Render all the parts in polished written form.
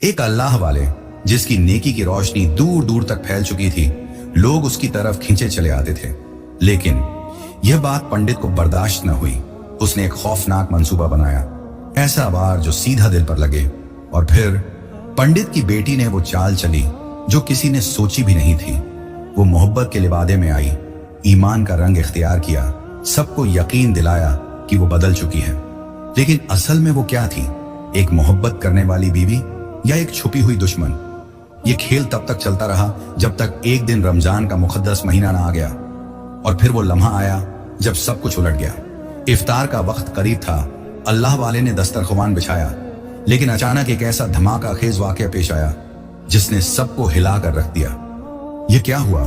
एक अल्लाह वाले जिसकी नेकी की रोशनी दूर दूर तक फैल चुकी थी, लोग उसकी तरफ खींचे चले आते थे। लेकिन यह बात पंडित को बर्दाश्त न हुई। उसने एक खौफनाक मंसूबा बनाया, ऐसा वार जो सीधा दिल पर लगे। और फिर पंडित की बेटी ने वो चाल चली जो किसी ने सोची भी नहीं थी। वो मोहब्बत के लिबादे में आई, ईमान का रंग इख्तियार किया, सबको यकीन दिलाया कि वो बदल चुकी है। लेकिन असल में वो क्या थी? एक मोहब्बत करने वाली बीवी या एक छुपी हुई दुश्मन? ये खेल तब तक चलता रहा जब तक एक दिन रमजान का मुकद्दस महीना ना आ गया। और फिर वो लम्हा आया जब सब कुछ उलट गया। इफ्तार का वक्त करीब था। अल्लाह वाले ने दस्तरख्वान बिछाया, लेकिन अचानक एक ऐसा धमाका खेज वाकया पेश आया जिसने सबको हिला कर रख दिया। ये क्या हुआ?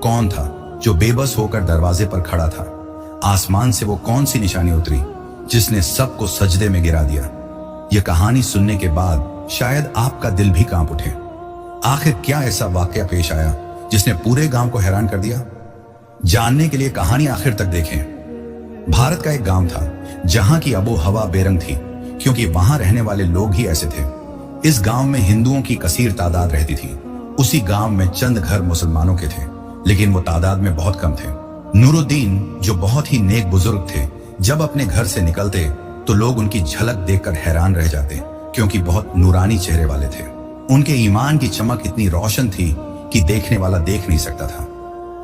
कौन था जो बेबस होकर दरवाजे पर खड़ा था? आसमान से वो कौन सी निशानी उतरी जिसने सबको सजदे में गिरा दिया? यह कहानी सुनने के बाद शायद आपका दिल भी कांप उठे। आखिर क्या ऐसा वाकया पेश आया जिसने पूरे गांव को हैरान कर दिया? जानने के लिए कहानी आखिर तक देखें। भारत का एक गांव था जहां की आबो हवा बेरंग थी, क्योंकि वहां रहने वाले लोग ही ऐसे थे। इस गांव में हिंदुओं की कसीर तादाद रहती थी। उसी गांव में चंद घर मुसलमानों के थे, लेकिन वो तादाद में बहुत कम थे। नूरुद्दीन, जो बहुत ही नेक बुजुर्ग थे, जब अपने घर से निकलते तो लोग उनकी झलक देखकर हैरान रह जाते, क्योंकि बहुत नूरानी चेहरे वाले थे। उनके ईमान की चमक इतनी रोशन थी कि देखने वाला देख नहीं सकता था।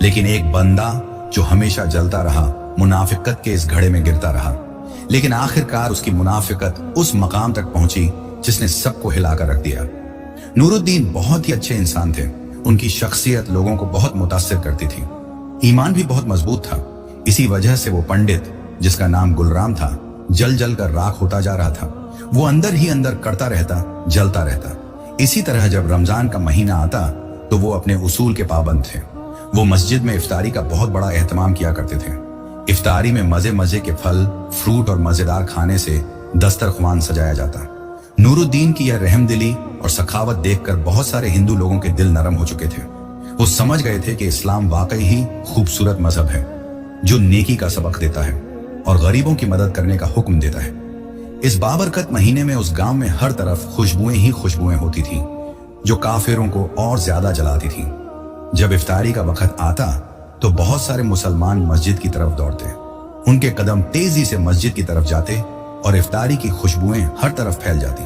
लेकिन एक बंदा जो हमेशा जलता रहा, मुनाफिकत के इस घड़े में गिरता रहा। लेकिन आखिरकार उसकी मुनाफिकत उस मकाम तक पहुंची जिसने सबको हिलाकर रख दिया। नूरुद्दीन बहुत ही अच्छे इंसान थे। उनकी शख्सियत लोगों को बहुत मुतासिर करती थी। ईमान भी बहुत मजबूत था। इसी वजह से वो पंडित, जिसका नाम गुलराम था, जल जल कर राख होता जा रहा था। वो अंदर ही अंदर करता रहता, जलता रहता। इसी तरह जब रमजान का महीना आता तो वो अपने उसूल के पाबंद थे। वो मस्जिद में इफ्तारी का बहुत बड़ा एहतमाम किया करते थे। इफ्तारी में मजे मजे के फल, फ्रूट और मजेदार खाने से दस्तरख्वान सजाया जाता। नूरुद्दीन की यह रहमदिली और सखावत देखकर बहुत सारे हिंदू लोगों के दिल नरम हो चुके थे। वो समझ गए थे कि इस्लाम वाकई ही खूबसूरत मजहब है जो नेकी का सबक देता है और गरीबों की मदद करने का हुक्म देता है। इस बाबरकत महीने में उस गांव में हर तरफ खुशबुएं ही खुशबुएं होती थी जो काफिरों को और ज्यादा जलाती थी। जब इफ्तारी का वक्त आता तो बहुत सारे मुसलमान मस्जिद की तरफ दौड़ते। उनके कदम तेजी से मस्जिद की तरफ जाते और इफ्तारी की खुशबुएं हर तरफ फैल जाती।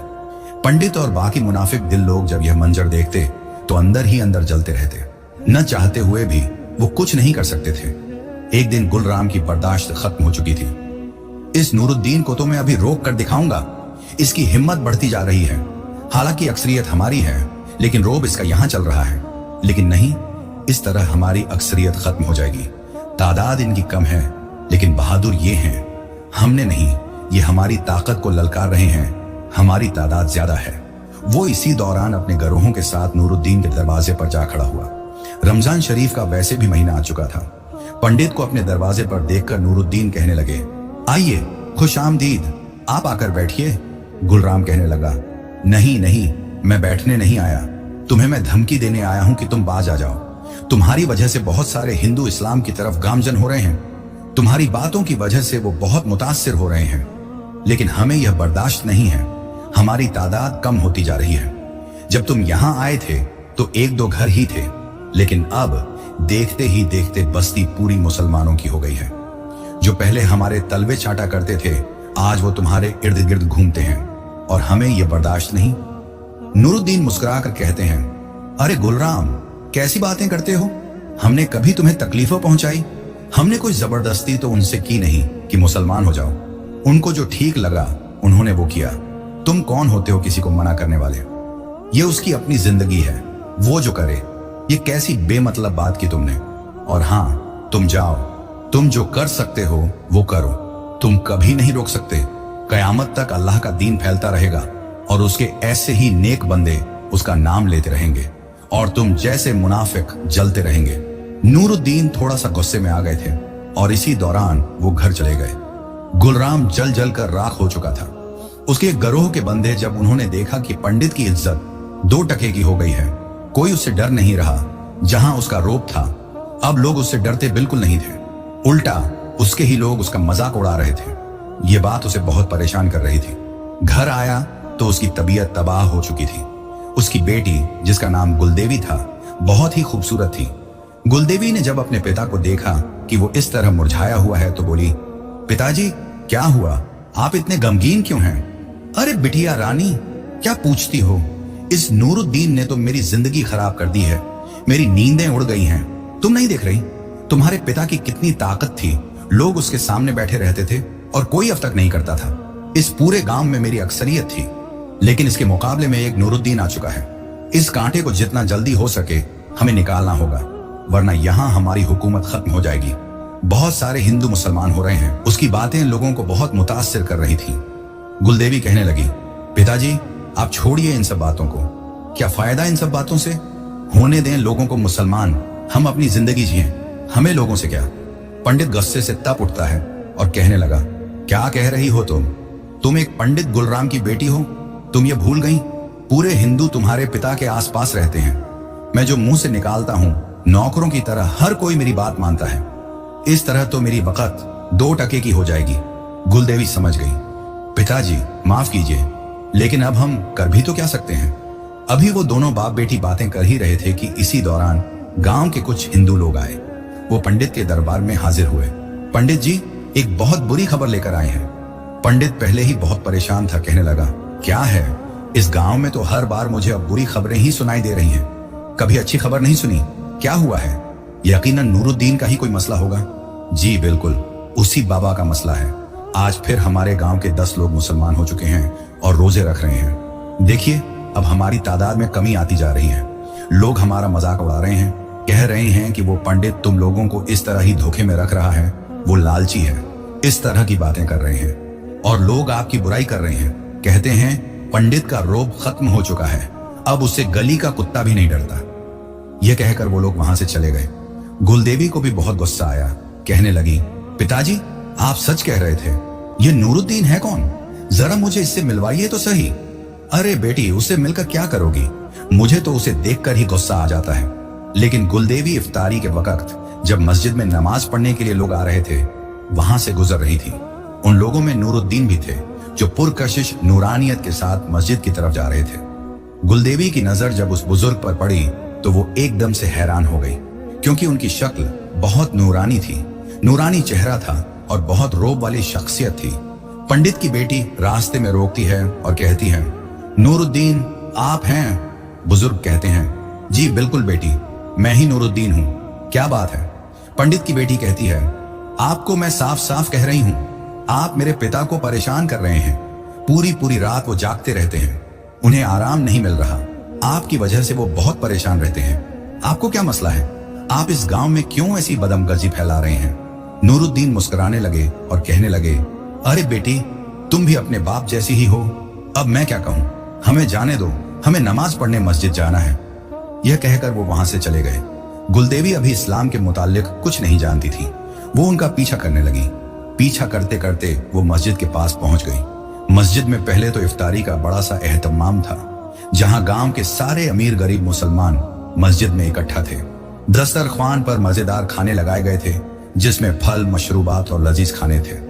पंडित और बाकी मुनाफिक दिल लोग जब यह मंजर देखते तो अंदर ही अंदर जलते रहते। न चाहते हुए भी वो कुछ नहीं कर सकते थे। एक दिन गुलराम की बर्दाश्त खत्म हो चुकी थी। इस नूरुद्दीन को तो मैं अभी रोक कर दिखाऊंगा। इसकी हिम्मत बढ़ती जा रही है। हालांकि अक्सरियत हमारी है, लेकिन रोब इसका यहां चल रहा है। लेकिन नहीं, इस तरह हमारी अक्सरियत खत्म हो जाएगी। तादाद इनकी कम है, लेकिन बहादुर ये हैं। हमने नहीं, ये हमारी ताकत को ललकार रहे हैं। हमारी तादाद ज्यादा है। वो इसी दौरान अपने गरोहों के साथ नूरुद्दीन के दरवाजे पर जा खड़ा हुआ। रमजान शरीफ का वैसे भी महीना आ चुका था। पंडित को अपने दरवाजे पर देखकर नूरुद्दीन कहने लगे, आइए, खुश आमदीद, आप आकर बैठिए। गुलराम कहने लगा, नहीं नहीं, मैं बैठने नहीं आया। तुम्हें मैं धमकी देने आया हूं कि तुम बाज आ जाओ। तुम्हारी वजह से बहुत सारे हिंदू इस्लाम की तरफ गामजन हो रहे हैं। तुम्हारी बातों की वजह से वो बहुत मुतासिर हो रहे हैं। लेकिन हमें यह बर्दाश्त नहीं है। हमारी तादाद कम होती जा रही है। जब तुम यहां आए थे तो एक दो घर ही थे, लेकिन अब देखते ही देखते बस्ती पूरी मुसलमानों की हो गई है। जो पहले हमारे तलवे चाटा करते थे, आज वो तुम्हारे इर्द गिर्द घूमते हैं और हमें यह बर्दाश्त नहीं। नूरुद्दीन मुस्कुराकर कहते हैं, अरे गुलराम, कैसी बातें करते हो? हमने कभी तुम्हें तकलीफों पहुंचाई? हमने कोई जबरदस्ती तो उनसे की नहीं कि मुसलमान हो जाओ। उनको जो ठीक लगा उन्होंने वो किया। तुम कौन होते हो किसी को मना करने वाले? ये उसकी अपनी जिंदगी है, वो जो करे। ये कैसी बेमतलब बात की तुमने? और हाँ, तुम जाओ, तुम जो कर सकते हो वो करो। तुम कभी नहीं रोक सकते। कयामत तक अल्लाह का दीन फैलता रहेगा और उसके ऐसे ही नेक बंदे उसका नाम लेते रहेंगे और तुम जैसे मुनाफिक जलते रहेंगे। नूरुद्दीन थोड़ा सा गुस्से में आ गए थे और इसी दौरान वो घर चले गए। गुलराम जल जल कर राख हो चुका था। उसके गिरोह के बंदे जब उन्होंने देखा कि पंडित की इज्जत 2 टके की हो गई है, कोई उससे डर नहीं रहा। जहां उसका रोब था, अब लोग उससे डरते बिल्कुल नहीं थे। उल्टा उसके ही लोग उसका मजाक उड़ा रहे थे। ये बात उसे बहुत परेशान कर रही थी। घर आया तो उसकी तबीयत तबाह हो चुकी थी। उसकी बेटी, जिसका नाम गुलदेवी था, बहुत ही खूबसूरत थी। गुलदेवी ने जब अपने पिता को देखा कि वो इस तरह मुरझाया हुआ है तो बोली, पिताजी क्या हुआ, आप इतने गमगीन क्यों हैं? अरे बिटिया रानी, क्या पूछती हो? इस नूरुद्दीन ने तो मेरी जिंदगी खराब कर दी है, मेरी नींदें उड़ गई हैं। तुम नहीं देख रही तुम्हारे पिता की कितनी ताकत थी, लोग उसके सामने बैठे रहते थे और कोई अब तक नहीं करता था। इस पूरे गांव में मेरी अक्सरियत थी, लेकिन इसके मुकाबले में एक नूरुद्दीन आ चुका है। इस कांटे को जितना जल्दी हो सके हमें निकालना होगा, वरना यहाँ हमारी हुकूमत खत्म हो जाएगी। बहुत सारे हिंदू मुसलमान हो रहे हैं। उसकी बातें लोगों को बहुत मुतासिर कर रही थी। गुलदेवी कहने लगी, पिताजी आप छोड़िए इन सब बातों को, क्या फायदा इन सब बातों से? होने दें लोगों को मुसलमान, हम अपनी जिंदगी जिएं, हमें लोगों से क्या? पंडित गुस्से से तप उठता है और कहने लगा, क्या कह रही हो तुम एक पंडित गुलराम की बेटी हो। तुम ये भूल गई पूरे हिंदू तुम्हारे पिता के आसपास रहते हैं। मैं जो मुंह से निकालता हूं नौकरों की तरह हर कोई मेरी बात मानता है। इस तरह तो मेरी वक़्त 2 टके की हो जाएगी। गुलदेवी समझ गई, पिताजी माफ कीजिए, लेकिन अब हम कर भी तो क्या सकते हैं? अभी वो दोनों बाप बेटी बातें कर ही रहे थे कि इसी दौरान गांव के कुछ हिंदू लोग आए। वो पंडित के दरबार में हाजिर हुए। पंडित जी एक बहुत बुरी खबर लेकर आए हैं। पंडित पहले ही बहुत परेशान था, कहने लगा, क्या है? इस गांव में तो हर बार मुझे अब बुरी खबरें ही सुनाई दे रही हैं, कभी अच्छी खबर नहीं सुनी। क्या हुआ है? यकीनन नूरुद्दीन का ही कोई मसला होगा। जी बिल्कुल, उसी बाबा का मसला है। आज फिर हमारे गांव के 10 लोग मुसलमान हो चुके हैं और रोजे रख रहे हैं। देखिए अब हमारी तादाद में कमी आती जा रही है। लोग हमारा मजाक उड़ा रहे हैं, कह रहे हैं कि वो पंडित तुम लोगों को इस तरह ही धोखे में रख रहा है, वो लालची है, इस तरह की बातें कर रहे हैं। और लोग आपकी बुराई कर रहे हैं, कहते हैं पंडित का रोब खत्म हो चुका है, अब उससे गली का कुत्ता भी नहीं डरता। यह कहकर वो लोग वहां से चले गए। गुलदेवी को भी बहुत गुस्सा आया, कहने लगी, पिताजी आप सच कह रहे थे, ये नूरुद्दीन है कौन? जरा मुझे इससे मिलवाइए तो सही। अरे बेटी उससे मिलकर क्या करोगी? मुझे तो उसे देखकर ही गुस्सा आ जाता है। लेकिन गुलदेवी इफ्तारी के वक्त जब मस्जिद में नमाज पढ़ने के लिए लोग आ रहे थे, वहां से गुजर रही थी। उन लोगों में नूरुद्दीन भी थे, जो पुरकशिश नूरानियत के साथ मस्जिद की तरफ जा रहे थे। गुलदेवी की नजर जब उस बुजुर्ग पर पड़ी तो वो एकदम से हैरान हो गई, क्योंकि उनकी शक्ल बहुत नूरानी थी, नूरानी चेहरा था और बहुत रोब वाली शख्सियत थी। पंडित की बेटी रास्ते में रोकती है और कहती है, नूरुद्दीन आप हैं? बुजुर्ग कहते हैं, जी बिल्कुल बेटी, मैं ही नूरुद्दीन हूं, क्या बात है? पंडित की बेटी कहती है, आपको मैं साफ साफ कह रही हूं, आप मेरे पिता को परेशान कर रहे हैं। पूरी पूरी रात वो जागते रहते हैं, उन्हें आराम नहीं मिल रहा। आपकी वजह से वो बहुत परेशान रहते हैं। आपको क्या मसला है? आप इस गांव में क्यों ऐसी बदमगर्जी फैला रहे हैं? नूरुद्दीन मुस्कुराने लगे और कहने लगे, अरे बेटी तुम भी अपने बाप जैसी ही हो, अब मैं क्या कहूं, हमें जाने दो, हमें नमाज पढ़ने मस्जिद जाना है। यह कहकर वो वहां से चले गए। गुलदेवी अभी इस्लाम के मुतालिक कुछ नहीं जानती थी। वो उनका पीछा करने लगी। पीछा करते करते वो मस्जिद के पास पहुंच गई। मस्जिद में पहले तो इफ्तारी का बड़ा सा एहतमाम था, जहां गांव के सारे अमीर गरीब मुसलमान मस्जिद में इकट्ठा थे। दस्तरख्वान पर मजेदार खाने लगाए गए थे, जिसमें फल, मशरूबात और लजीज खाने थे।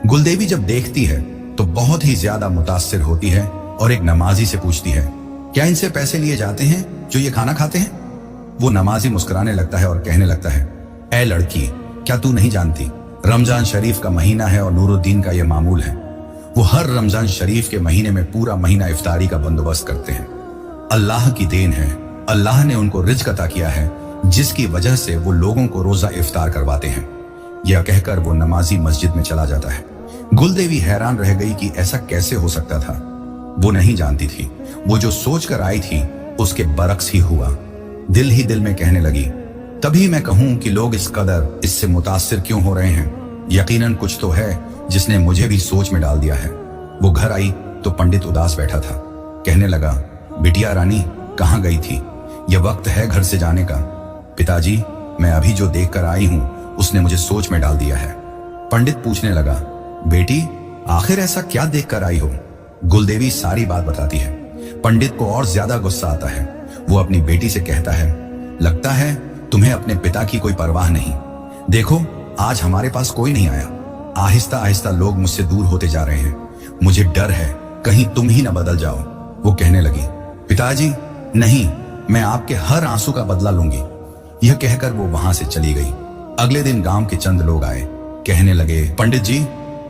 गुलदेवी जब देखती है तो बहुत ही ज्यादा मुतासिर होती है और एक नमाजी से पूछती है, क्या इनसे पैसे लिए जाते हैं जो ये खाना खाते हैं? वो नमाजी मुस्कुराने लगता है और कहने लगता है, ऐ लड़की, क्या तू नहीं जानती, रमजान शरीफ का महीना है और नूरुद्दीन का यह मामूल है। वो हर रमजान शरीफ के महीने में पूरा महीना इफ्तारी का बंदोबस्त करते हैं। अल्लाह की देन है, अल्लाह ने उनको रिज्क अता किया है, जिसकी वजह से वो लोगों को रोजा इफ्तार करवाते हैं। यह कहकर वो नमाजी मस्जिद में चला जाता है। गुलदेवी हैरान रह गई कि ऐसा कैसे हो सकता था। वो नहीं जानती थी, वो जो सोच कर आई थी उसके बरक्स ही हुआ। दिल ही दिल में कहने लगी, तभी मैं कहूं कि लोग इस कदर इससे मुतासिर क्यों हो रहे हैं। यकीनन कुछ तो है जिसने मुझे भी सोच में डाल दिया है। वो घर आई तो पंडित उदास बैठा था। कहने लगा, बिटिया रानी कहाँ गई थी? यह वक्त है घर से जाने का। पिताजी मैं अभी जो देख कर आई हूं उसने मुझे सोच में डाल दिया है। पंडित पूछने लगा, बेटी आखिर ऐसा क्या देख कर आई हो? गुलदेवी सारी बात बताती है। पंडित को और ज्यादा गुस्सा आता है। वो अपनी बेटी से कहता है, लगता है तुम्हें अपने पिता की कोई परवाह नहीं। देखो आज हमारे पास कोई नहीं आया, आहिस्ता आहिस्ता लोग मुझसे दूर होते जा रहे हैं। मुझे डर है कहीं तुम ही न बदल जाओ। वो कहने लगी, पिताजी नहीं, मैं आपके हर आंसू का बदला लूंगी। यह कहकर वो वहां से चली गई। अगले दिन गांव के चंद लोग आए, कहने लगे, पंडित जी,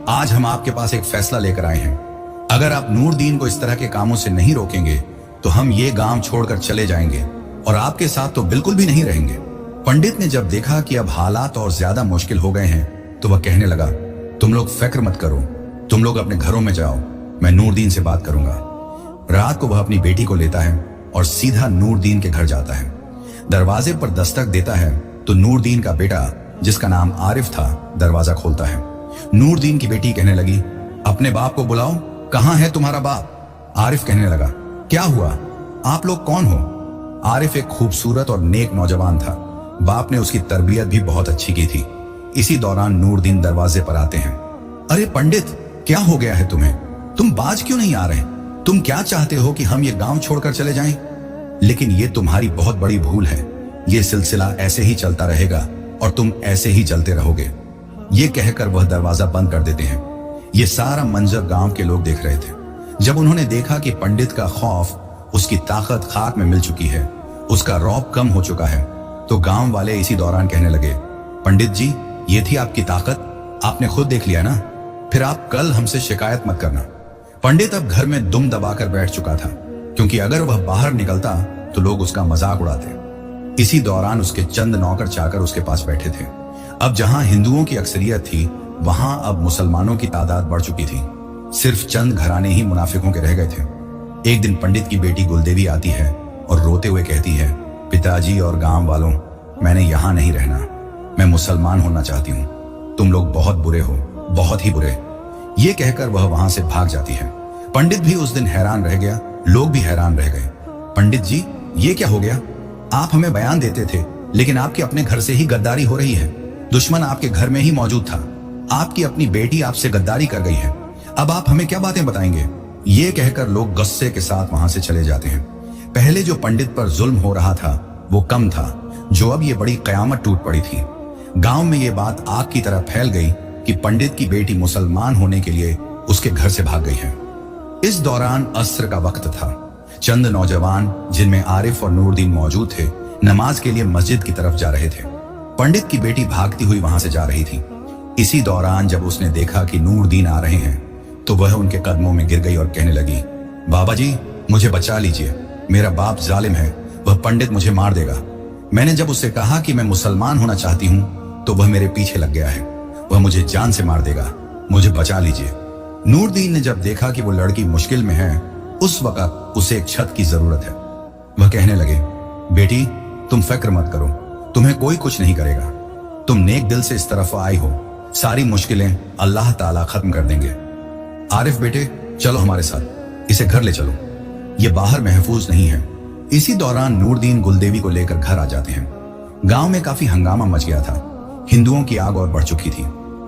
आज हम आपके पास एक फैसला लेकर आए हैं। अगर आप नूरदीन को इस तरह के कामों से नहीं रोकेंगे तो हम ये गांव छोड़कर चले जाएंगे और आपके साथ तो बिल्कुल भी नहीं रहेंगे। पंडित ने जब देखा कि अब हालात और ज्यादा मुश्किल हो गए हैं तो वह कहने लगा, तुम लोग फिक्र मत करो, तुम लोग अपने घरों में जाओ, मैं नूरदीन से बात करूंगा। रात को वह अपनी बेटी को लेता है और सीधा नूरदीन के घर जाता है। दरवाजे पर दस्तक देता है तो नूरदीन का बेटा, जिसका नाम आरिफ था, दरवाजा खोलता है। नूरदीन की बेटी कहने लगी, अपने बाप को बुलाओ, कहां है तुम्हारा बाप? आरिफ कहने लगा, क्या हुआ, आप लोग कौन हो? आरिफ एक खूबसूरत और नेक नौजवान था। बाप ने उसकी तरबियत भी बहुत अच्छी की थी। इसी दौरान नूरदीन दरवाजे पर आते हैं। अरे पंडित, क्या हो गया है तुम्हें? तुम बाज क्यों नहीं आ रहे? तुम क्या चाहते हो कि हम ये गांव छोड़कर चले जाएं? लेकिन ये तुम्हारी बहुत बड़ी भूल है। ये सिलसिला ऐसे ही चलता रहेगा और तुम ऐसे ही चलते रहोगे। ये कहकर वह दरवाजा बंद कर देते हैं। ये सारा मंजर गांव के लोग देख रहे थे। जब उन्होंने देखा कि पंडित का खौफ, उसकी ताकत खाक में मिल चुकी है, उसका रौब कम हो चुका है, तो गांव वाले इसी दौरान कहने लगे, पंडित जी, ये थी आपकी ताकत, आपने खुद देख लिया ना, फिर आप कल हमसे शिकायत मत करना। पंडित अब घर में दुम दबाकर बैठ चुका था, क्योंकि अगर वह बाहर निकलता तो लोग उसका मजाक उड़ाते। इसी दौरान उसके चंद नौकर चाकर उसके पास बैठे थे। अब जहां हिंदुओं की अक्सरियत थी, वहां अब मुसलमानों की तादाद बढ़ चुकी थी। सिर्फ चंद घराने ही मुनाफिकों के रह गए थे। एक दिन पंडित की बेटी गुलदेवी आती है और रोते हुए कहती है, पिताजी और गांव वालों, मैंने यहाँ नहीं रहना, मैं मुसलमान होना चाहती हूँ। तुम लोग बहुत बुरे हो, बहुत ही बुरे। ये कहकर वह वहां से भाग जाती है। पंडित भी उस दिन हैरान रह गया, लोग भी हैरान रह गए। पंडित जी, ये क्या हो गया? आप हमें बयान देते थे, लेकिन आपके अपने घर से ही गद्दारी हो रही है। दुश्मन आपके घर में ही मौजूद था। आपकी अपनी बेटी आपसे गद्दारी कर गई है। अब आप हमें क्या बातें बताएंगे? ये कहकर लोग गुस्से के साथ वहां से चले जाते हैं। पहले जो पंडित पर जुल्म हो रहा था वो कम था, जो अब ये बड़ी कयामत टूट पड़ी थी। गांव में ये बात आग की तरह फैल गई कि पंडित की बेटी मुसलमान होने के लिए उसके घर से भाग गई है। इस दौरान अस्र का वक्त था। चंद नौजवान, जिनमें आरिफ और नूरदीन मौजूद थे, नमाज के लिए मस्जिद की तरफ जा रहे थे। पंडित की बेटी भागती हुई वहां से जा रही थी। इसी दौरान जब उसने देखा कि नूरदीन आ रहे हैं तो वह उनके कदमों में गिर गई और कहने लगी, बाबा जी, मुझे बचा लीजिए, मेरा बाप जालिम है, वह पंडित मुझे मार देगा। मैंने जब उससे कहा कि मैं मुसलमान होना चाहती हूँ तो वह मेरे पीछे लग गया है, वह मुझे जान से मार देगा, मुझे बचा लीजिए। नूरदीन ने जब देखा कि वो लड़की मुश्किल में है, उस वक्त उसे एक छत की जरूरत है। वह कहने लगे, बेटी, तुम फिक्र मत करो, तुम्हें कोई कुछ नहीं करेगा। तुम नेक दिल से इस तरफ आई हो, सारी मुश्किलें अल्लाह ताला खत्म कर देंगे। आरिफ बेटे, चलो हमारे साथ, इसे घर ले चलो, ये बाहर महफूज नहीं है। इसी दौरान नूरदीन गुलदेवी को लेकर घर आ जाते हैं। गांव में काफी हंगामा मच गया था। हिंदुओं की आग और बढ़ चुकी थी,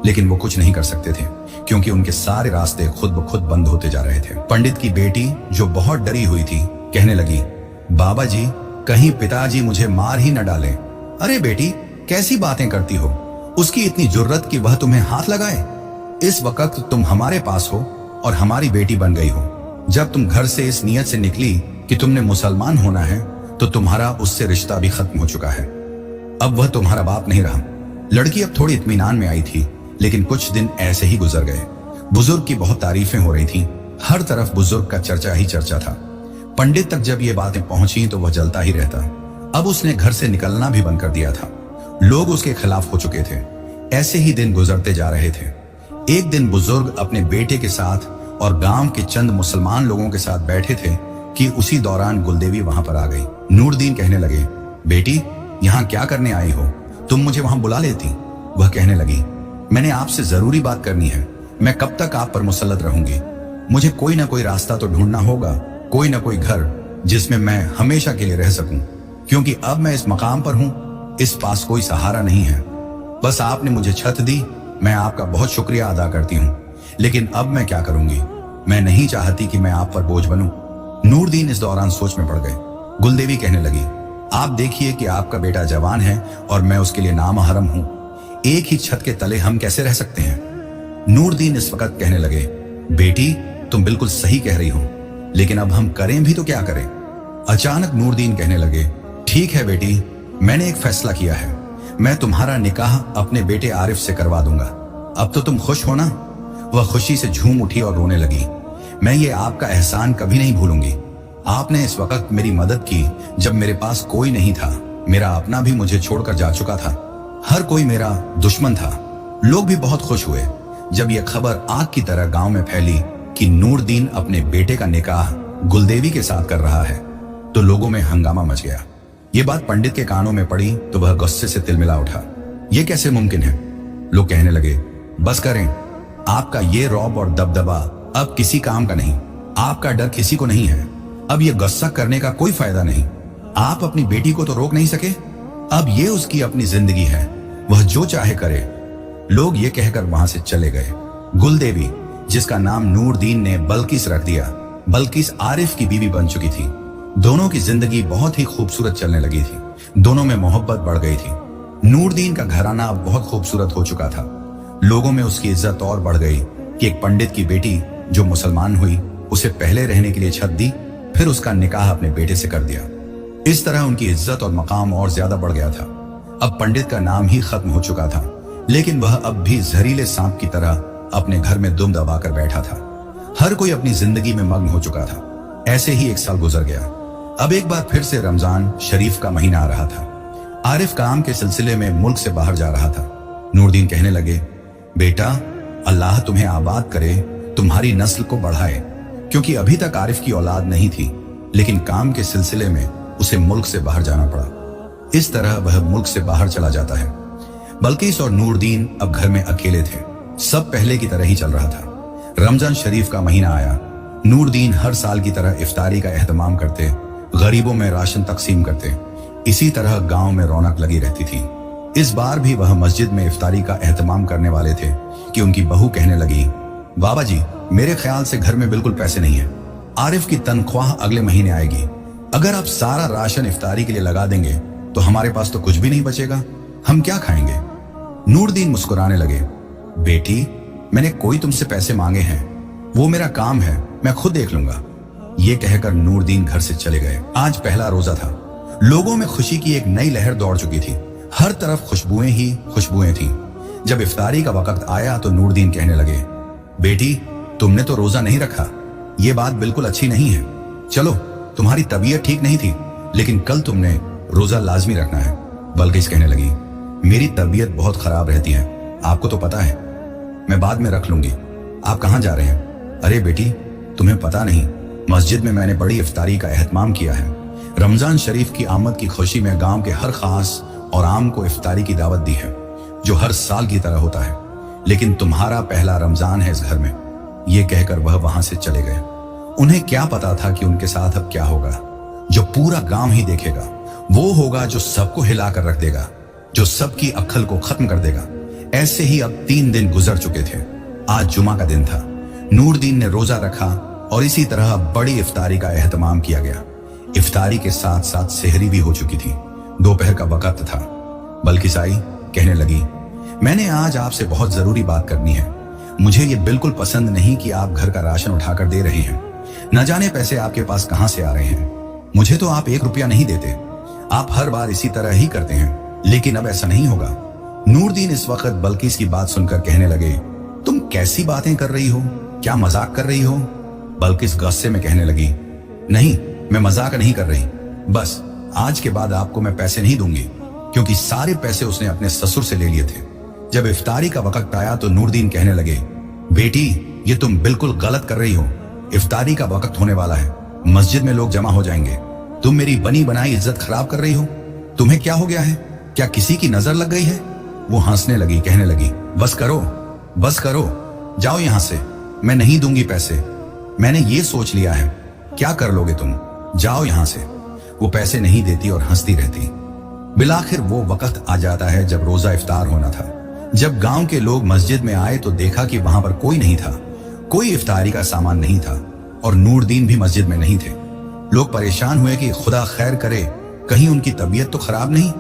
लेकिन वो कुछ नहीं कर सकते थे, क्योंकि उनके सारे रास्ते खुद ब खुद बंद होते जा रहे थे। पंडित की बेटी, जो बहुत डरी हुई थी, कहने लगी, बाबा जी, कहीं पिताजी मुझे मार ही न डालें। अरे बेटी, कैसी बातें करती हो? उसकी इतनी जुर्रत कि वह तुम्हें हाथ लगाए? इस वक्त तुम हमारे पास हो और हमारी बेटी बन गई हो। जब तुम घर से इस नियत से निकली कि तुमने मुसलमान होना है, तो तुम्हारा उससे रिश्ता भी खत्म हो चुका है। अब वह तुम्हारा बाप नहीं रहा। लड़की अब थोड़ी इत्मीनान में आई थी, लेकिन कुछ दिन ऐसे ही गुजर गए। बुजुर्ग की बहुत तारीफें हो रही थी, हर तरफ बुजुर्ग का चर्चा ही चर्चा था। पंडित तक जब ये बातें पहुंची तो वह जलता ही रहता। अब उसने घर से निकलना भी बंद कर दिया था। लोग उसके खिलाफ हो चुके थे। ऐसे ही दिन गुजरते जा रहे थे। एक दिन बुजुर्ग अपने बेटे के साथ और गांव के चंद मुसलमान लोगों के साथ बैठे थे कि उसी दौरान गुलदेवी वहां पर आ गई। नूरदीन कहने लगे, बेटी, यहाँ क्या करने आई हो? तुम मुझे वहां बुला लेती। वह कहने लगी, मैंने आपसे जरूरी बात करनी है। मैं कब तक आप पर मुसल्लत रहूंगी? मुझे कोई ना कोई रास्ता तो ढूंढना होगा, कोई ना कोई घर जिसमें मैं हमेशा के लिए रह सकूं, क्योंकि अब मैं इस मकाम पर हूं, इस पास कोई सहारा नहीं है। बस आपने मुझे छत दी, मैं आपका बहुत शुक्रिया अदा करती हूँ, लेकिन अब मैं क्या करूंगी? मैं नहीं चाहती कि मैं आप पर बोझ बनूं। नूरदीन इस दौरान सोच में पड़ गए। गुलदेवी कहने लगी, आप देखिए कि आपका बेटा जवान है और मैं उसके लिए नामहरम हूं। एक ही छत के तले हम कैसे रह सकते हैं? नूरदीन इस वक्त कहने लगे, बेटी, तुम बिल्कुल सही कह रही हो, लेकिन अब हम करें भी तो क्या करें? अचानक नूरदीन कहने लगे, ठीक है बेटी, मैंने एक फैसला किया है, मैं तुम्हारा निकाह अपने बेटे आरिफ से करवा दूंगा। अब तो तुम खुश हो ना? वह खुशी से झूम उठी और रोने लगी। मैं ये आपका एहसान कभी नहीं भूलूंगी। आपने इस वक्त मेरी मदद की जब मेरे पास कोई नहीं था। मेरा अपना भी मुझे छोड़कर जा चुका था। हर कोई मेरा दुश्मन था। लोग भी बहुत खुश हुए जब यह खबर आग की तरह गांव में फैली कि नूरदीन अपने बेटे का निकाह गुलदेवी के साथ कर रहा है, तो लोगों में हंगामा मच गया। ये बात पंडित के कानों में पड़ी तो वह गुस्से से तिलमिला उठा। ये कैसे मुमकिन है? लोग कहने लगे, बस करें, आपका ये रौब और दबदबा अब किसी काम का नहीं। आपका डर किसी को नहीं है। अब ये गुस्सा करने का कोई फायदा नहीं। आप अपनी बेटी को तो रोक नहीं सके। अब ये उसकी अपनी जिंदगी है, वह जो चाहे करे। लोग ये कहकर वहां से चले गए। गुलदेवी, जिसका नाम नूरदीन ने बल्किस रख दिया, बल्किस आरिफ की बीवी बन चुकी थी। दोनों की जिंदगी बहुत ही खूबसूरत चलने लगी थी। दोनों में मोहब्बत बढ़ गई थी। नूरदीन का घराना अब बहुत खूबसूरत हो चुका था। लोगों में उसकी इज्जत और बढ़ गई कि एक पंडित की बेटी जो मुसलमान हुई, उसे पहले रहने के लिए छत दी, फिर उसका निकाह अपने बेटे से कर दिया। इस तरह उनकी इज्जत और मकाम और ज्यादा बढ़ गया था। अब पंडित का नाम ही खत्म हो चुका था, लेकिन वह अब भी जहरीले सांप की तरह अपने घर में दुम दबाकर बैठा था। हर कोई अपनी जिंदगी में मग्न हो चुका था। ऐसे ही एक साल गुजर गया। अब एक बार फिर से रमजान शरीफ का महीना आ रहा था। आरिफ काम के सिलसिले में मुल्क से बाहर जा रहा था। नूरदीन कहने लगे, बेटा, अल्लाह तुम्हें आबाद करे, तुम्हारी नस्ल को बढ़ाए, क्योंकि अभी तक आरिफ की औलाद नहीं थी, लेकिन काम के सिलसिले में उसे मुल्क से बाहर जाना पड़ा। इस तरह वह मुल्क से बाहर चला जाता है। बल्किस और नूरदीन अब घर में अकेले थे। सब पहले की तरह ही चल रहा था। रमजान शरीफ का महीना आया। नूरदीन हर साल की तरह इफ्तारी का एहतमाम करते, गरीबों में राशन तकसीम करते। इसी तरह गांव में रौनक लगी रहती थी। इस बार भी वह मस्जिद में इफ्तारी का एहतमाम करने वाले थे कि उनकी बहू कहने लगी, बाबा जी, मेरे ख्याल से घर में बिल्कुल पैसे नहीं है। आरिफ की तनख्वाह अगले महीने आएगी। अगर आप सारा राशन इफ्तारी के लिए लगा देंगे तो हमारे पास तो कुछ भी नहीं बचेगा। हम क्या खाएंगे? नूरदीन मुस्कुराने लगे, बेटी, मैंने कोई तुमसे पैसे मांगे हैं? वो मेरा काम है, मैं खुद देख लूंगा। ये कहकर नूरदीन घर से चले गए। आज पहला रोजा था। लोगों में खुशी की एक नई लहर दौड़ चुकी थी। हर तरफ खुशबुएं ही खुशबुएं थीं। जब इफ्तारी का वक्त आया तो नूरदीन कहने लगे, बेटी, तुमने तो रोजा नहीं रखा। ये बात बिल्कुल अच्छी नहीं है। चलो, तुम्हारी तबीयत ठीक नहीं थी, लेकिन कल तुमने रोजा लाजमी रखना है। बल्किस कहने लगी, मेरी तबीयत बहुत खराब रहती है, आपको तो पता है। मैं बाद में रख लूंगी। आप कहाँ जा रहे हैं? अरे बेटी, तुम्हें पता नहीं, मस्जिद में मैंने बड़ी इफ्तारी का एहतमाम किया है। रमजान शरीफ की आमद की खुशी में गांव के हर खास और आम को इफ्तारी की दावत दी है, जो हर साल की तरह होता है। लेकिन तुम्हारा पहला रमजान है इस घर में। ये कहकर वह वहां से चले गए। उन्हें क्या पता था कि उनके साथ अब क्या होगा। जो पूरा गांव ही देखेगा, वो होगा जो सबको हिलाकर रख देगा, जो सबकी अक्ल को खत्म कर देगा। ऐसे ही अब 3 दिन गुजर चुके थे। आज जुमा का दिन था। नूरदीन ने रोजा रखा और इसी तरह बड़ी इफ्तारी का एहतमाम किया गया। इफ्तारी के साथ साथ सेहरी भी हो चुकी थी। दोपहर का वक्त था। बल्किस आई, कहने लगी, मैंने आज आपसे बहुत जरूरी बात करनी है। मुझे ये बिल्कुल पसंद नहीं कि आप घर का राशन उठाकर दे रहे हैं। न जाने पैसे आपके पास कहां से आ रहे हैं। मुझे तो आप 1 रुपया नहीं देते। आप हर बार इसी तरह ही करते हैं, लेकिन अब ऐसा नहीं होगा। नूरदीन इस वक्त बल्किस की बात सुनकर कहने लगे, तुम कैसी बातें कर रही हो? क्या मजाक कर रही हो? बल्किस गुस्से में कहने लगी, नहीं, मैं मजाक नहीं कर रही। बस आज के बाद आपको मैं पैसे नहीं दूंगी, क्योंकि सारे पैसे उसने अपने ससुर से ले लिए थे। जब इफ्तारी का वक्त आया तो नूरदीन कहने लगे, बेटी, ये तुम बिल्कुल गलत कर रही हो। इफ्तारी का वक्त होने वाला है, मस्जिद में लोग जमा हो जाएंगे। तुम मेरी बनी बनाई इज्जत खराब कर रही हो। तुम्हें क्या हो गया है? क्या किसी की नजर लग गई है? वो हंसने लगी, कहने लगी, बस करो, बस करो, जाओ यहां से। मैं नहीं दूंगी पैसे। मैंने ये सोच लिया है। क्या कर लोगे तुम? जाओ यहां से। वो पैसे नहीं देती और हंसती रहती। बिलाखिर वो वक्त आ जाता है जब रोजा इफ्तार होना था। जब गांव के लोग मस्जिद में आए तो देखा कि वहां पर कोई नहीं था। कोई इफ्तारी का सामान नहीं था और नूरदीन भी मस्जिद में नहीं थे। लोग परेशान हुए कि खुदा खैर करे, कहीं उनकी तबीयत तो खराब नहीं।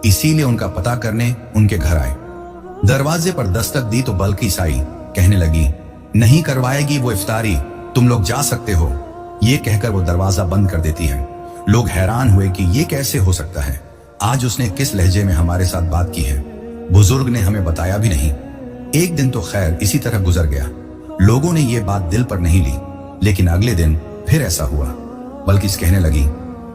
इसीलिए उनका पता करने उनके घर आए। दरवाजे पर दस्तक दी तो बल्किस आई, कहने लगी, नहीं करवाएगी वो इफ्तारी, तुम लोग जा सकते हो। ये कहकर वो दरवाजा बंद कर देती है। लोग हैरान हुए कि ये कैसे हो सकता है, आज उसने किस लहजे में हमारे साथ बात की है। बुजुर्ग ने हमें बताया भी नहीं। एक दिन तो खैर इसी तरह गुजर गया। लोगों ने ये बात दिल पर नहीं ली, लेकिन अगले दिन फिर ऐसा हुआ। बल्किस कहने लगी,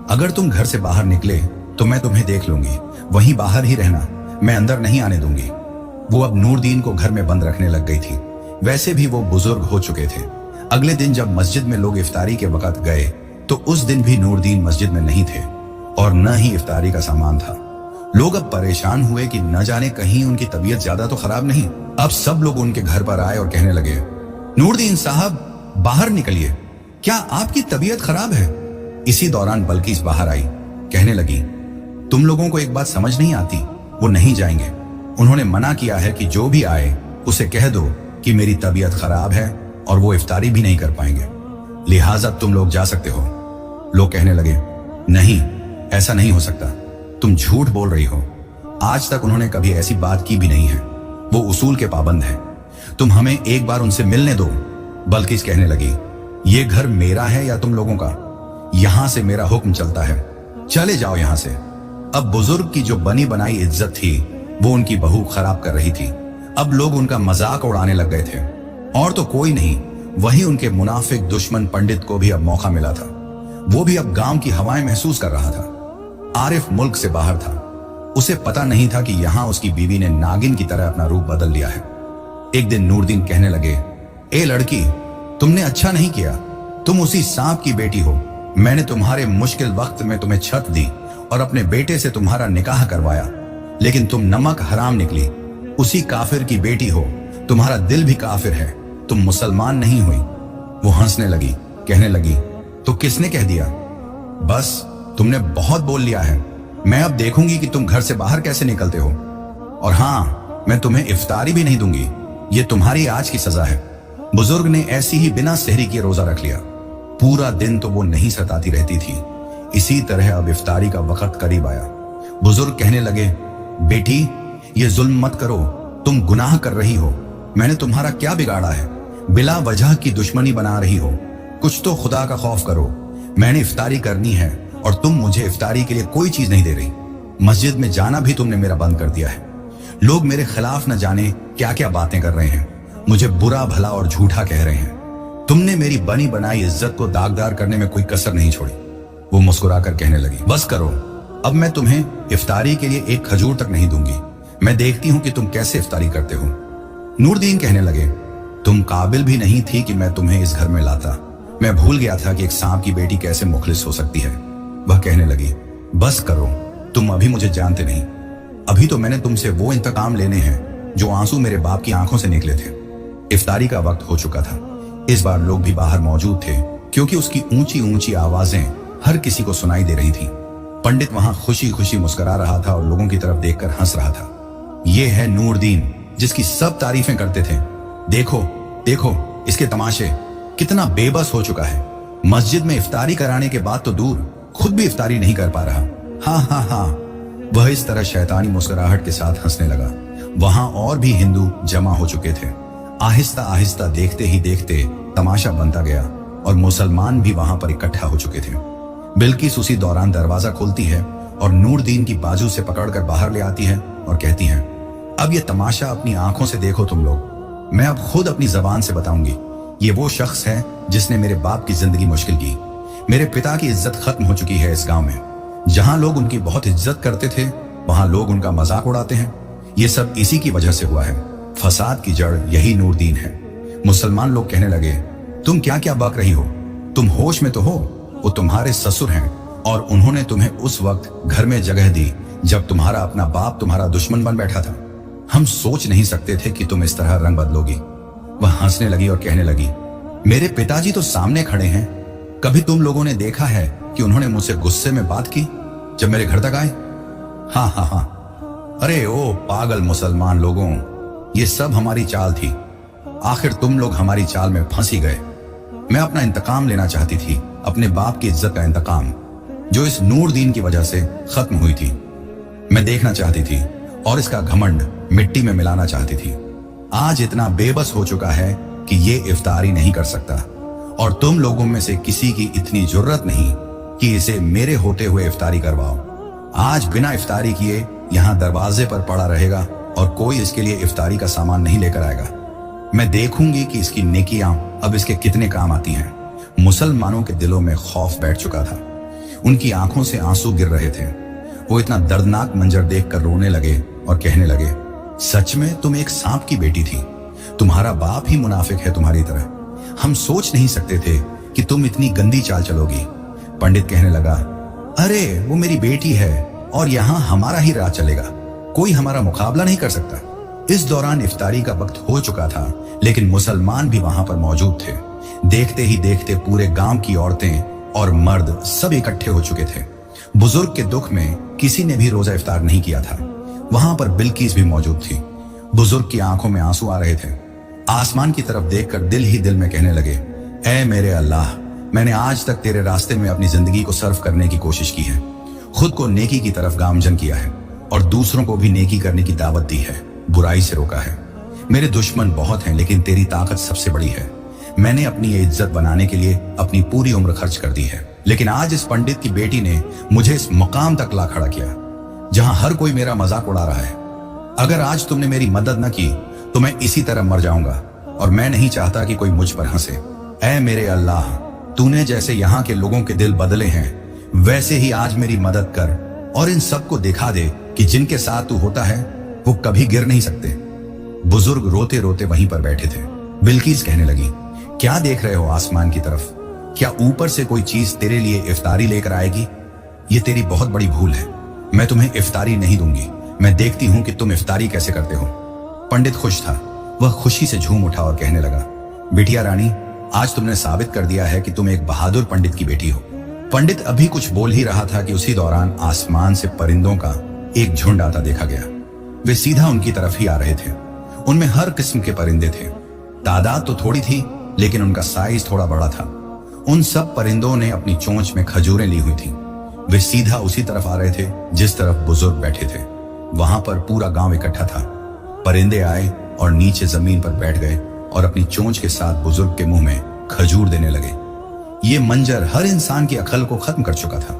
अगर तुम घर से बाहर निकले तो मैं तुम्हें देख लूंगी, वहीं बाहर ही रहना, मैं अंदर नहीं आने दूंगी। वो अब नूरदीन को घर में बंद रखने लग गई थी। वैसे भी वो बुजुर्ग हो चुके थे। अगले दिन जब मस्जिद में लोग इफ्तारी के वक्त गए तो उस दिन भी नूरदीन मस्जिद में नहीं थे और न ही इफ्तारी का सामान था। लोग अब परेशान हुए कि न जाने कहीं उनकी तबीयत ज्यादा तो खराब नहीं। अब सब लोग उनके घर पर आए और कहने लगे, नूरदीन साहब बाहर निकलिए, क्या आपकी तबीयत खराब है? इसी दौरान बल्किस बाहर आई, कहने लगी, तुम लोगों को एक बात समझ नहीं आती, वो नहीं जाएंगे। उन्होंने मना किया है कि जो भी आए उसे कह दो कि मेरी तबीयत खराब है और वो इफ्तारी भी नहीं कर पाएंगे, लिहाजा तुम लोग जा सकते हो। लोग कहने लगे, नहीं, ऐसा नहीं हो सकता, तुम झूठ बोल रही हो। आज तक उन्होंने कभी ऐसी बात की भी नहीं है। वो उसूल के पाबंद हैं। तुम हमें एक बार उनसे मिलने दो। बल्किस कहने लगी, ये घर मेरा है या तुम लोगों का? यहां से मेरा हुक्म चलता है, चले जाओ यहां से। अब बुजुर्ग की जो बनी बनाई इज्जत थी वो उनकी बहू खराब कर रही थी। अब लोग उनका मजाक उड़ाने लग गए थे। और तो कोई नहीं, वही उनके मुनाफिक दुश्मन पंडित को भी अब मौका मिला था। वो भी अब गांव की हवाएं महसूस कर रहा था। आरिफ मुल्क से बाहर था। उसे पता नहीं था कि यहां उसकी बीवी ने नागिन की तरह अपना रूप बदल लिया है। एक दिन नूरदीन कहने लगे, ए लड़की, तुमने अच्छा नहीं किया, तुम उसी सांप की बेटी हो। मैंने तुम्हारे मुश्किल वक्त में तुम्हें छत दी और अपने बेटे से तुम्हारा निकाह करवाया, लेकिन तुम नमक हराम निकली। उसी काफिर की बेटी हो, तुम्हारा दिल भी काफिर है, तुम मुसलमान नहीं हुई। वो हंसने लगी, कहने लगी, तो किसने कह दिया? बस तुमने बहुत बोल लिया है। मैं अब देखूंगी कि तुम घर से बाहर कैसे निकलते हो। और हाँ, मैं तुम्हें इफ्तारी भी नहीं दूंगी, ये तुम्हारी आज की सजा है। बुजुर्ग ने ऐसी ही बिना सहरी के रोजा रख लिया। पूरा दिन तो वो नहीं सताती रहती थी। इसी तरह अब इफ्तारी का वक्त करीब आया। बुजुर्ग कहने लगे, बेटी, ये जुल्म मत करो, तुम गुनाह कर रही हो। मैंने तुम्हारा क्या बिगाड़ा है? बिला वजह की दुश्मनी बना रही हो। कुछ तो खुदा का खौफ करो। मैंने इफ्तारी करनी है और तुम मुझे इफ्तारी के लिए कोई चीज नहीं दे रही। मस्जिद में जाना भी तुमने मेरा बंद कर दिया है। लोग मेरे खिलाफ न जाने क्या क्या बातें कर रहे हैं, मुझे बुरा भला और झूठा कह रहे हैं। तुमने मेरी बनी बनाई इज्जत को दागदार करने में कोई कसर नहीं छोड़ी। वो मुस्कुराकर कहने लगी, बस करो, अब मैं तुम्हें इफ्तारी के लिए एक खजूर तक नहीं दूंगी। मैं देखती हूं कि तुम कैसे इफ्तारी करते हो। नूरदीन कहने लगे, तुम काबिल भी नहीं थी कि मैं तुम्हें इस घर में लाता। मैं भूल गया था कि एक सांप की बेटी कैसे मुखलिस हो सकती है। वह कहने लगी, बस करो, तुम अभी मुझे जानते नहीं। अभी तो मैंने तुमसे वो इंतकाम लेने हैं जो आंसू मेरे बाप की आंखों से निकले थे। इफ्तारी का वक्त हो चुका था। इस बार लोग भी बाहर मौजूद थे, क्योंकि उसकी ऊंची ऊंची आवाजें हर किसी को सुनाई दे रही थी। पंडित वहां खुशी खुशी मुस्कुरा रहा था और लोगों की तरफ देखकर हंस रहा था। ये है नूरदीन, जिसकी सब तारीफें करते थे। देखो देखो इसके तमाशे, कितना बेबस हो चुका है। मस्जिद में इफ्तारी कराने के बाद तो दूर, खुद भी इफ्तारी नहीं कर पा रहा। हाँ हाँ हाँ। वह इस तरह शैतानी मुस्कुराहट के साथ हंसने लगा। वहां और भी हिंदू जमा हो चुके थे। आहिस्ता आहिस्ता देखते ही देखते तमाशा बनता गया और मुसलमान भी वहां पर इकट्ठा हो चुके थे। बिल्किस उसी दौरान दरवाजा खोलती है और नूरदीन की बाजू से पकड़कर बाहर ले आती है और कहती है, अब ये तमाशा अपनी आंखों से देखो तुम लोग। मैं अब खुद अपनी जबान से बताऊंगी। ये वो शख्स है जिसने मेरे बाप की जिंदगी मुश्किल की। मेरे पिता की इज्जत खत्म हो चुकी है इस गांव में। जहां लोग उनकी बहुत इज्जत करते थे, वहां लोग उनका मजाक उड़ाते हैं। ये सब इसी की वजह से हुआ है। फसाद की जड़ यही नूरदीन है। मुसलमान लोग कहने लगे, तुम क्या क्या बक रही हो? तुम होश में तो हो? वो तुम्हारे ससुर हैं और उन्होंने तुम्हें उस वक्त घर में जगह दी जब तुम्हारा अपना बाप तुम्हारा दुश्मन बन बैठा था। हम सोच नहीं सकते थे कि तुम इस तरह रंग बदलोगी। वह हंसने लगी और कहने लगी, मेरे पिताजी तो सामने खड़े हैं। कभी तुम लोगों ने देखा है कि उन्होंने मुझसे गुस्से में बात की जब मेरे घर तक आए? हाँ हाँ हाँ। अरे ओ पागल मुसलमान लोगों, ये सब हमारी चाल थी। आखिर तुम लोग हमारी चाल में फंसी गए। मैं अपना इंतकाम लेना चाहती थी, अपने बाप की इज्जत का इंतकाम, जो इस नूरदीन की वजह से खत्म हुई थी। मैं देखना चाहती थी और इसका घमंड मिट्टी में मिलाना चाहती थी। आज इतना बेबस हो चुका है कि ये इफ्तारी नहीं कर सकता और तुम लोगों में से किसी की इतनी जुर्रत नहीं कि इसे मेरे होते हुए इफ्तारी करवाओ। आज बिना इफ्तारी किए यहाँ दरवाजे पर पड़ा रहेगा और कोई इसके लिए इफ्तारी का सामान नहीं लेकर आएगा। मैं देखूंगी कि इसकी नेकियां अब इसके कितने काम आती हैं। मुसलमानों के दिलों में खौफ बैठ चुका था। उनकी आंखों से आंसू गिर रहे थे। वो इतना दर्दनाक मंजर देखकर रोने लगे और कहने लगे, सच में तुम एक सांप की बेटी थी। तुम्हारा बाप ही मुनाफिक है तुम्हारी तरह। हम सोच नहीं सकते थे कि तुम इतनी गंदी चाल चलोगी। पंडित कहने लगा, अरे वो मेरी बेटी है और यहाँ हमारा ही राज चलेगा, कोई हमारा मुकाबला नहीं कर सकता। इस दौरान इफ्तारी का वक्त हो चुका था, लेकिन मुसलमान भी वहां पर मौजूद थे। देखते ही देखते पूरे गांव की औरतें और मर्द सब इकट्ठे हो चुके थे। बुजुर्ग के दुख में किसी ने भी रोजा इफ्तार नहीं किया था। वहां पर बिल्किस भी मौजूद थी। बुजुर्ग की आंखों में आंसू आ रहे थे। आसमान की तरफ देखकर दिल ही दिल में कहने लगे, ऐ मेरे अल्लाह, मैंने आज तक तेरे रास्ते में अपनी जिंदगी को सर्व करने की कोशिश की है। खुद को नेकी की तरफ गामजन किया है और दूसरों को भी नेकी करने की दावत दी है, बुराई से रोका है। मेरे दुश्मन बहुत हैं, लेकिन तेरी ताकत सबसे बड़ी है। मैंने अपनी ये इज्जत बनाने के लिए अपनी पूरी उम्र खर्च कर दी है, लेकिन आज इस पंडित की बेटी ने मुझे इस मकाम तक ला खड़ा किया जहां हर कोई मेरा मजाक उड़ा रहा है। अगर आज तुमने मेरी मदद न की तो मैं इसी तरह मर जाऊंगा और मैं नहीं चाहता कि कोई मुझ पर हंसे। ऐ मेरे अल्लाह, तूने जैसे यहाँ के लोगों के दिल बदले हैं, वैसे ही आज मेरी मदद कर और इन सबको दिखा दे कि जिनके साथ तू होता है वो कभी गिर नहीं सकते। बुजुर्ग रोते रोते वहीं पर बैठे थे। बिल्किस कहने लगी, क्या देख रहे हो आसमान की तरफ? क्या ऊपर से कोई चीज तेरे लिए इफ्तारी लेकर आएगी? ये तेरी बहुत बड़ी भूल है। मैं तुम्हें इफ्तारी नहीं दूंगी। मैं देखती हूं कि तुम इफ्तारी कैसे करते हो। पंडित खुश था। वह खुशी से झूम उठा और कहने लगा, बिटिया रानी, आज तुमने साबित कर दिया है कि तुम एक बहादुर पंडित की बेटी हो। पंडित अभी कुछ बोल ही रहा था कि उसी दौरान आसमान से परिंदों का एक झुंड आता देखा गया। वे सीधा उनकी तरफ ही आ रहे थे। उनमें हर किस्म के परिंदे थे। तादाद तो थोड़ी थी, लेकिन उनका साइज थोड़ा बड़ा था। उन सब परिंदों ने अपनी चोंच में खजूरें ली हुई थी। वे सीधा उसी तरफ आ रहे थे जिस तरफ बुजुर्ग बैठे थे। वहां पर पूरा गांव इकट्ठा था। परिंदे आए और नीचे जमीन पर बैठ गए और अपनी चोंच के साथ बुजुर्ग के मुंह में खजूर देने लगे। ये मंजर हर इंसान की अकल को खत्म कर चुका था।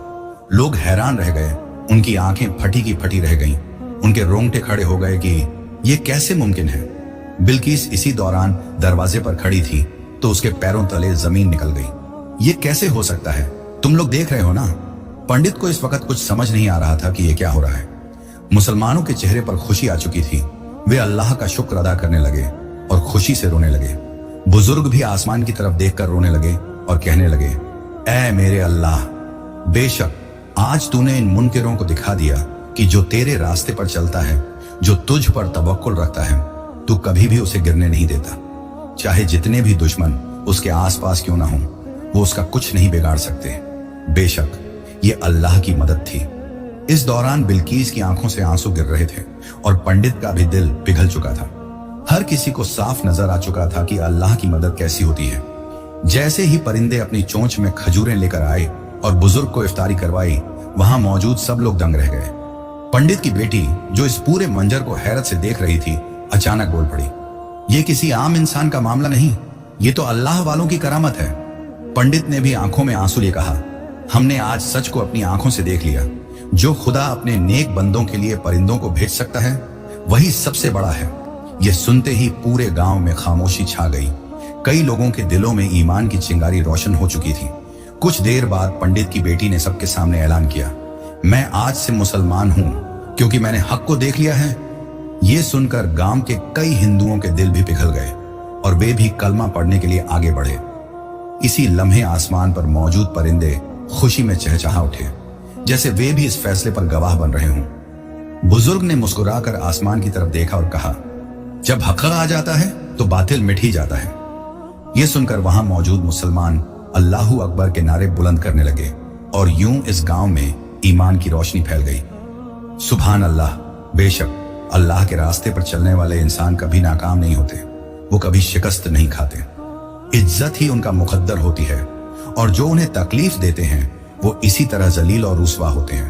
लोग हैरान रह गए। उनकी आंखें फटी की फटी रह गईं। उनके रोंगटे खड़े हो गए कि ये कैसे मुमकिन है। बिल्किस इसी दौरान दरवाजे पर खड़ी थी तो उसके पैरों तले जमीन निकल गई। ये कैसे हो सकता है? तुम लोग देख रहे हो ना। पंडित को इस वक्त कुछ समझ नहीं आ रहा था कि ये क्या हो रहा है। मुसलमानों के चेहरे पर खुशी आ चुकी थी। वे अल्लाह का शुक्र अदा करने लगे और खुशी से रोने लगे। बुजुर्ग भी आसमान की तरफ देखकर रोने लगे और कहने लगे, ऐ मेरे अल्लाह, बेशक आज तूने इन मुनकिरों को दिखा दिया कि जो तेरे रास्ते पर चलता है, जो तुझ पर तवक्कुल रखता है, तू कभी भी उसे गिरने नहीं देता। चाहे जितने भी दुश्मन उसके आसपास क्यों ना हो, वो उसका कुछ नहीं बिगाड़ सकते। बेशक ये अल्लाह की मदद थी। इस दौरान बिल्किस की आंखों से आंसू गिर रहे थे और पंडित का भी दिल पिघल चुका था। हर किसी को साफ नजर आ चुका था कि अल्लाह की मदद कैसी होती है। जैसे ही परिंदे अपनी चोंच में खजूरें लेकर आए और बुजुर्ग को इफ्तारी करवाई, वहां मौजूद सब लोग दंग रह गए। पंडित की बेटी, जो इस पूरे मंजर को हैरत से देख रही थी, अचानक बोल पड़ी, ये किसी आम इंसान का मामला नहीं, ये तो अल्लाह वालों की करामत है। पंडित ने भी आंखों में आंसू लिए कहा, हमने आज सच को अपनी आंखों से देख लिया। जो खुदा अपने नेक बंदों के लिए परिंदों को भेज सकता है, वही सबसे बड़ा है। यह सुनते ही पूरे गांव में खामोशी छा गई। कई लोगों के दिलों में ईमान की चिंगारी रोशन हो चुकी थी। कुछ देर बाद पंडित की बेटी ने सबके सामने ऐलान किया, मैं आज से मुसलमान हूं क्योंकि मैंने हक को देख लिया है। ये सुनकर गांव के कई हिंदुओं के दिल भी पिघल गए और वे भी कलमा पढ़ने के लिए आगे बढ़े। इसी लम्हे आसमान पर मौजूद परिंदे खुशी में चहचहा उठे, जैसे वे भी इस फैसले पर गवाह बन रहे हों। बुजुर्ग ने मुस्कुराकर आसमान की तरफ देखा और कहा, जब हक आ जाता है तो बातिल मिट ही जाता है। यह सुनकर वहां मौजूद मुसलमान अल्लाहू अकबर के नारे बुलंद करने लगे और यूं इस गांव में ईमान की रोशनी फैल गई। सुभान अल्लाह, बेशक अल्लाह के रास्ते पर चलने वाले इंसान कभी नाकाम नहीं होते, वो कभी शिकस्त नहीं खाते। इज्जत ही उनका मुकद्दर होती है और जो उन्हें तकलीफ देते हैं वो इसी तरह जलील और रुस्वा होते हैं।